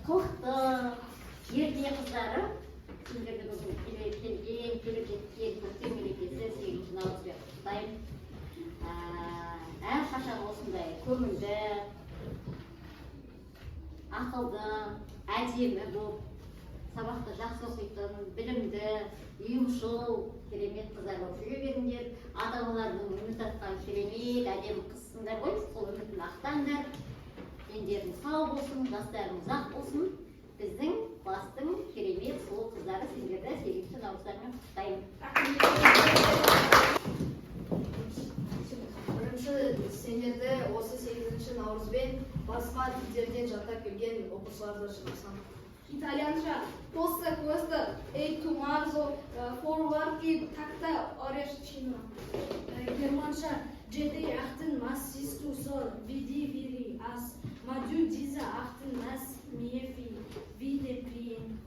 қылықты ерте қыздары сіздерді бүгін келген келекеткен көктем мерекесі 8 наурызбен құттықтаймын. Әрқашан осындай көңілді, ақылды, әдемі болып, сабақты жақсы оқитын, білімді, ұйымшыл, керемет қыздар болып жүре беріңдер. Ата-аналардың үміт артқан керемет, әдемі қызсыңдар ғой, сол үмітін ақтаңдар. Дендерің сау болсын, жастарың ұзақ болсын. Біздің кластың керемет сұлу қыздары сендерді 8 наурыздармен құттықтаймын. Бірінші сендерді осы 8 наурызбен басқа тілдерден жаттап келген оқушыларды жинасам. Итальянша posta questo e tu marzo forwarki takta oreshchino. Germancha jedi achten massis tu sol vidi viri as madu diza achten mas miefi vide pien.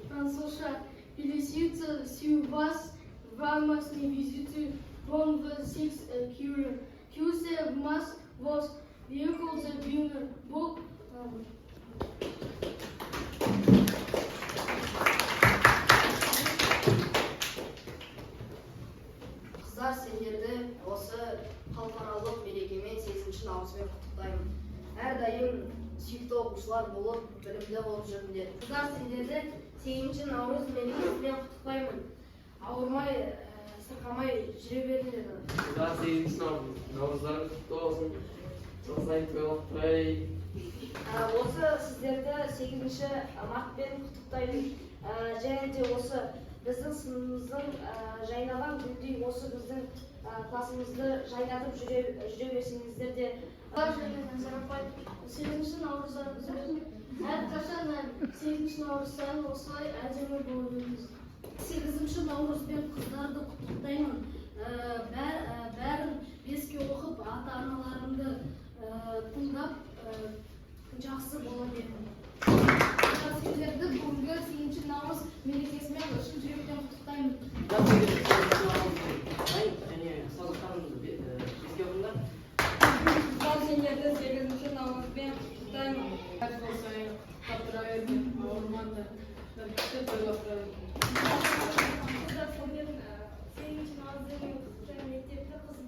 Fransosha ilisite si vas vamos ni visite von the six cure. Cuse mas vos vehicles of human book. Қыздар, сендерді осы халықаралық мерекемен 8 наурызбен құттықтаймын. Әрдайым сүйікті оқушылар болып, білімді болып жүріңдер. Қыздар, сендерді 8 наурыз мерекесімен құттықтаймын. Ауырмай, сырқамай жүре беріңдер. Қыздар, 8 наурыздарың құтты болсын. Жыл сайын тойлықтай. Осы сіздерді 8 мартпен құттықтаймын. Және де осы біздің сыныбымыздың жайнаған гүлдей осы біздің классымызды жайнатып жүре берсеңіздер де. Сегізінші наурыздарыңызбен әрқашан 8 наурыздан осылай әдемі болып өтіңіз. 8 наурызбен қыздарды құттықтаймын. Бәрін беске оқып, ата-аналарымды тыңдап, жақсы бола беріңіз. Сендерді бүгінгі 8 наурыз мерекесімен шын жүректен құттықтаймын. Сендерді 8 наурызбен құттықтаймын. Мектепті қызып